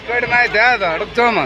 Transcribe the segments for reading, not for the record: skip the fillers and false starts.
ಕಡೆ ಮಾಹಿತಿ ಅದು ಅಡುಕ್ತೋಮ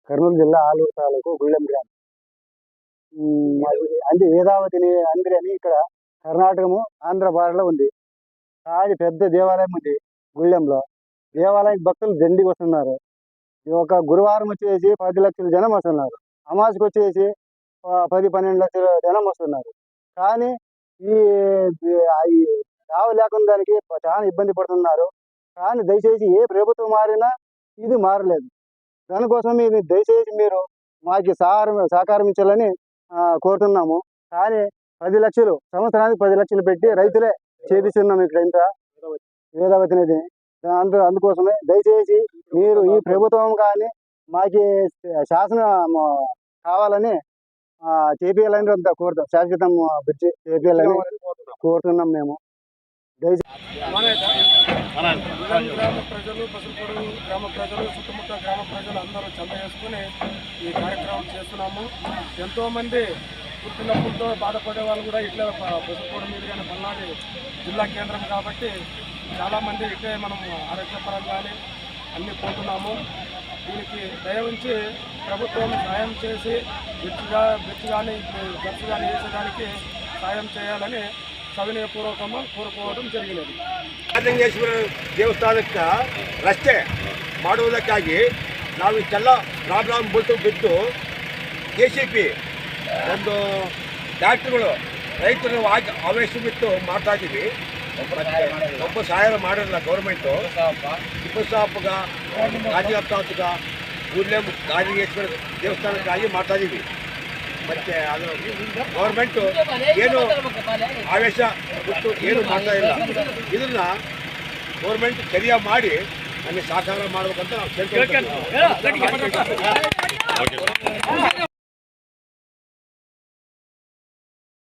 కర్నూలు జిల్లా ఆలూరు తాలూకు గుళ్ళెం గ్రామం. అంది వేదావతి అందిరి అని ఇక్కడ కర్ణాటకము ఆంధ్ర బార్డర్లో ఉంది. అది పెద్ద దేవాలయం ఉంది గుళ్ళెంలో. దేవాలయానికి భక్తులు దండికి వస్తున్నారు. ఒక గురువారం వచ్చేసి 10 లక్షల జనం వస్తున్నారు. అమావాస్యకు వచ్చేసి 10-12 లక్షల జనం వస్తున్నారు. కానీ ఈ దావ లేకుండా దానికి చాలా ఇబ్బంది పడుతున్నారు. కానీ దయచేసి ఏ ప్రభుత్వం మారినా ఇది మారలేదు. దానికోసం దయచేసి మీరు మాకు సహకారం ఇచ్చాలని కోరుతున్నాము. కానీ 10 లక్షలు సంవత్సరానికి 10 లక్షలు పెట్టి రైతులే చేపిస్తున్నాము ఇక్కడ ఇంత వేదావతి నది. అందుకోసమే దయచేసి మీరు ఈ ప్రభుత్వం కానీ మాకు శాసనం కావాలని చేపియాలని కోరుతాం. శాశ్వతం బ్రిడ్జి చేపియాలని కోరుతున్నాం మేము. గ్రామ ప్రజలు, పసుపుడు గ్రామ ప్రజలు, చుట్టుముట్ట గ్రామ ప్రజలు అందరూ చంద వేసుకుని ఈ కార్యక్రమం చేస్తున్నాము. ఎంతోమంది పుట్టినప్పుడుతో బాధపడే వాళ్ళు కూడా ఇట్లా పసుపుడు మీదుగానే పల్నాడు జిల్లా కేంద్రం కాబట్టి చాలామంది ఇట్లే మనం ఆరోగ్యపరంగా కానీ అన్నీ పోతున్నాము. దీనికి దయ ఉంచి ప్రభుత్వం సాయం చేసి బ్రిడ్జ్ కానీ గచ్చు కానీ వేసేదానికి సాయం చేయాలని ಸವಿನಯಪೂರ್ವಕಮ್ಮ ಕೋರಿಕೊಳ್ಳುವುದು ಜರುಗಿನದು. ರಾಜಲಿಂಗೇಶ್ವರ ದೇವಸ್ಥಾನಕ್ಕೆ ರಸ್ತೆ ಮಾಡುವುದಕ್ಕಾಗಿ ನಾವು ಇಷ್ಟೆಲ್ಲ ಪ್ರಾಬ್ಲಮ್ ಬಿಟ್ಟು KCP ಒಂದು ಡಾಕ್ಟ್ರುಗಳು ರೈತರು ಆವೇಶ ಬಿಟ್ಟು ಮಾಡ್ತಾ ಇದ್ದೀವಿ. ಒಬ್ಬ ಸಹಾಯ ಮಾಡಿರಲ್ಲ ಗೌರ್ಮೆಂಟು. ತಿಪ್ಪಸಾಪಗ ಗಾಜಿಗಪ್ತಾತ್ಗ ಗುಡ್ಲೆಂ ರಾಜಲಿಂಗೇಶ್ವರ ದೇವಸ್ಥಾನಕ್ಕಾಗಿ ಮಾಡ್ತಾ ಇದ್ದೀವಿ. ಮತ್ತು ಅದು ಗೌರ್ಮೆಂಟು ಏನು ಆವೇಶ ಬಿಟ್ಟು ಏನು ಮಾಡ್ತಾ ಇಲ್ಲ. ಇದನ್ನು ಗೌರ್ಮೆಂಟ್ ಸರಿಯಾಗಿ ಮಾಡಿ ನಮಗೆ ಸಹಕಾರ ಮಾಡಬೇಕಂತ ನಾವು ಕೇಳ್ಕೊಳ್ತೀವಿ.